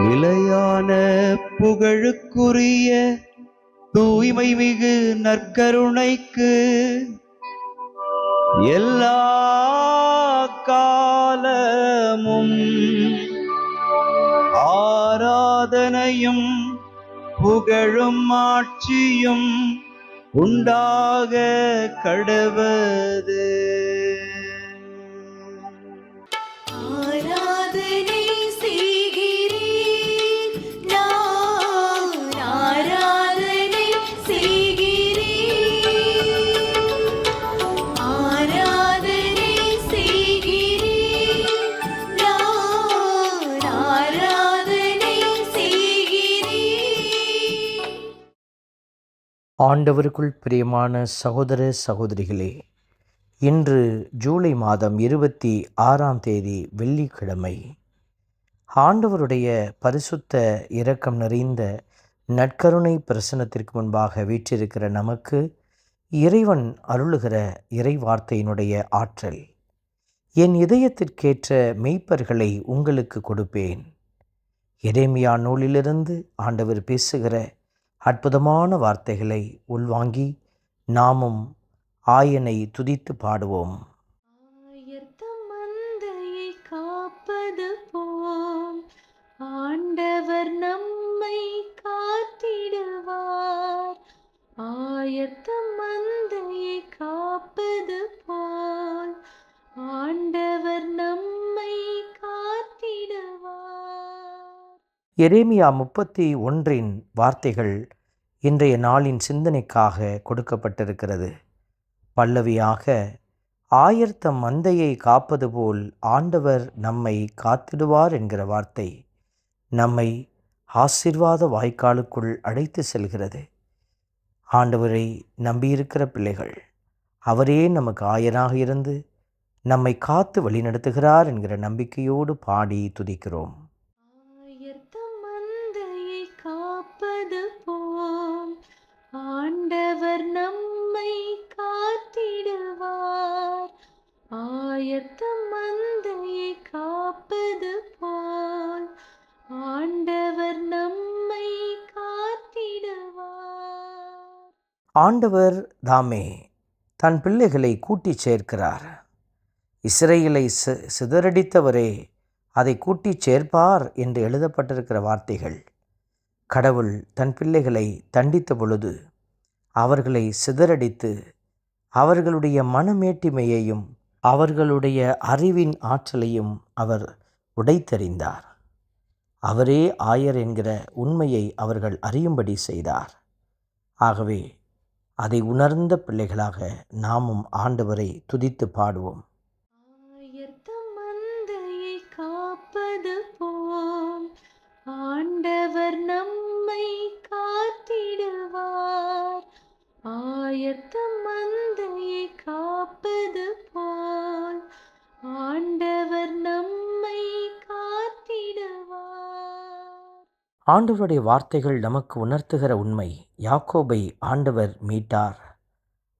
நிலையான புகழுக்குரிய தூய்மை மிகு நற்கருணைக்கு எல்லா காலமும் ஆராதனையும் புகழும் ஆட்சியும் உண்டாக கடவது. ஆண்டவருக்குள் பிரியமான சகோதர சகோதரிகளே, இன்று ஜூலை மாதம் 26ஆம் தேதி வெள்ளிக்கிழமை. ஆண்டவருடைய பரிசுத்த இரக்கம் நிறைந்த நற்கருணை பிரசன்னத்திற்கு முன்பாக வீற்றிருக்கிற நமக்கு இறைவன் அருளுகிற இறை வார்த்தையினுடைய ஆற்றல். என் இதயத்திற்கேற்ற மெய்ப்பர்களை உங்களுக்கு கொடுப்பேன். எரேமியா நூலிலிருந்து ஆண்டவர் பேசுகிற அற்புதமான வார்த்தைகளை உள்வாங்கி நாமும் ஆயனை துதித்து பாடுவோம். மந்தையை காப்பது போல் ஆண்டவர் நம்மை காத்திடுவார். ஆயத்த மந்தையை காப்பது போல் ஆண்டவர் நம்மை காத்திடுவார். எரேமியா 31 வார்த்தைகள் இன்றைய நாளின் சிந்தனைக்காக கொடுக்கப்பட்டிருக்கிறது. பல்லவியாக, ஆயர்த்தம் மந்தையை காப்பது போல் ஆண்டவர் நம்மை காத்திடுவார் என்கிற வார்த்தை நம்மை ஆசீர்வாத வாய்க்காலுக்குள் அழைத்து செல்கிறது. ஆண்டவரை நம்பியிருக்கிற பிள்ளைகள், அவரே நமக்கு ஆயராக இருந்து நம்மை காத்து வழிநடத்துகிறார் என்கிற நம்பிக்கையோடு பாடி துதிக்கிறோம். காப்பது போல் ஆண்டவர் நம்மை காத்திடுவார். ஆயத்தம் மந்தையை காப்பது போல் ஆண்டவர் நம்மை காத்திடுவார். ஆண்டவர் தாமே தன் பிள்ளைகளை கூட்டிச் சேர்க்கிறார். இஸ்ரவேலை சிதறடித்தவரே அதை கூட்டிச் சேர்ப்பார் என்று எழுதப்பட்டிருக்கிற வார்த்தைகள் கடவுள் தன் பிள்ளைகளை தண்டித்த பொழுது அவர்களை சிதறடித்து அவர்களுடைய மனமேட்டிமையையும் அவர்களுடைய அறிவின் ஆற்றலையும் அவர் உடைத்தெறிந்தார். அவரே ஆயர் என்கிற உண்மையை அவர்கள் அறியும்படி செய்தார். ஆகவே அதை உணர்ந்த பிள்ளைகளாக நாமும் ஆண்டவரை துதித்து பாடுவோம். மந்தையை காப்பது போல் ஆண்டவர் நம்மை காத்திடுவார். ஆயத்தம் மந்தையை காப்பது போல் ஆண்டவர் நம்மை காத்திடுவார். ஆண்டவருடைய வார்த்தைகள் நமக்கு உணர்த்துகிற உண்மை, யாக்கோபை ஆண்டவர் மீட்டார்.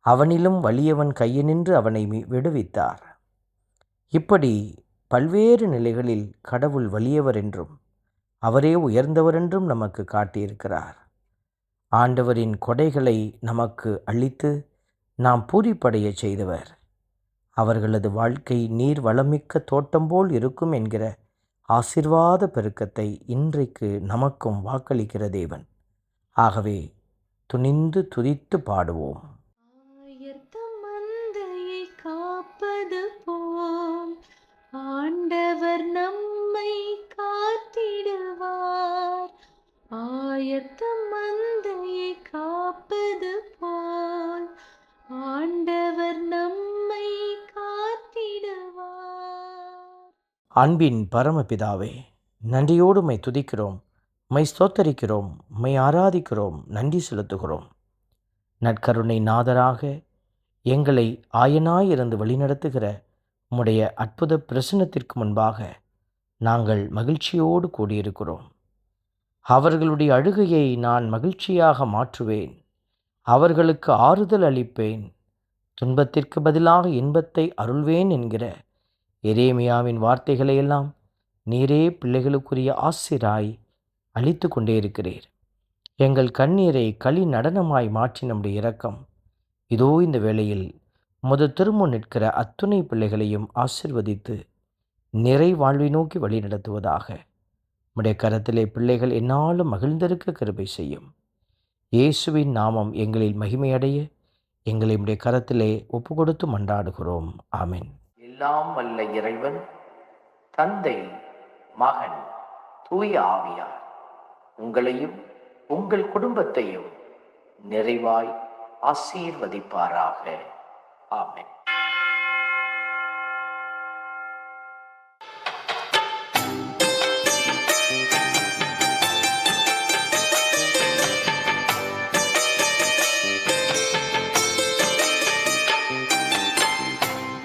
அவனிலும் வலியவன் கையினின்று அவனை விடுவித்தார். இப்படி பல்வேறு நிலைகளில் கடவுள் வலியவர் என்றும் அவரே உயர்ந்தவர் என்றும் நமக்கு காட்டியிருக்கிறார். ஆண்டவரின் கொடைகளை நமக்கு அளித்து நாம் பூரிப்படைய செய்தவர். அவர்களது வாழ்க்கை நீர் வளமிக்க தோட்டம் போல் இருக்கும் என்கிற ஆசீர்வாத பெருக்கத்தை இன்றைக்கு நமக்கும் வாக்களிக்கிற தேவன். ஆகவே துணிந்து துதித்து பாடுவோம். மந்தையை காப்பது போல் ஆண்டவர் நம்மை காத்திடுவார். ஆயத்தம் மந்தையை காப்பது போல் ஆண்டவர் நம்மை காத்திடுவார். அன்பின் பரமபிதாவே, நன்றியோடு மை துதிக்கிறோம், மை ஸ்தோத்தரிக்கிறோம், மை ஆராதிக்கிறோம், நன்றி செலுத்துகிறோம். நற்கருணை நாதராக எங்களை ஆயனாயிருந்து வழிநடத்துகிற உம்முடைய அற்புத பிரசன்னத்திற்கு முன்பாக நாங்கள் மகிழ்ச்சியோடு கூடியிருக்கிறோம். அவர்களுடைய அழுகையை நான் மகிழ்ச்சியாக மாற்றுவேன், அவர்களுக்கு ஆறுதல் அளிப்பேன், துன்பத்திற்கு பதிலாக இன்பத்தை அருள்வேன் என்கிற எரேமியாவின் வார்த்தைகளையெல்லாம் நீரே பிள்ளைகளுக்குரிய ஆசிராய் அளித்து கொண்டே இருக்கிறீர். எங்கள் கண்ணீரை களி நடனமாய் மாற்றி நம்முடைய இரக்கம் இதோ இந்த வேளையில் உமது திருமுன் நிற்கிற அத்துணை பிள்ளைகளையும் ஆசிர்வதித்து நிறை வாழ்வை நோக்கி வழி நடத்துவதாக. உம்முடைய கரத்திலே பிள்ளைகள் என்னாலும் மகிழ்ந்திருக்க கிருபை செய்யும். இயேசுவின் நாமம் எங்களில் மகிமையடைய எங்களை உம்முடைய கரத்திலே ஒப்பு கொடுத்து மன்றாடுகிறோம். ஆமென். எல்லாம் வல்ல இறைவன் தந்தை, மகன், தூய ஆவியார் உங்களையும் உங்கள் குடும்பத்தையும் நிறைவாய் ஆசீர்வதிப்பாராக. ஆமென்.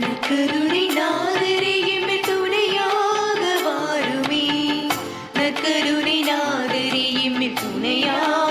நற்கருணை நாதரே எம்மில் துணையாக வாருமே. நற்கருணை நாதரே எம்மில் துணையாக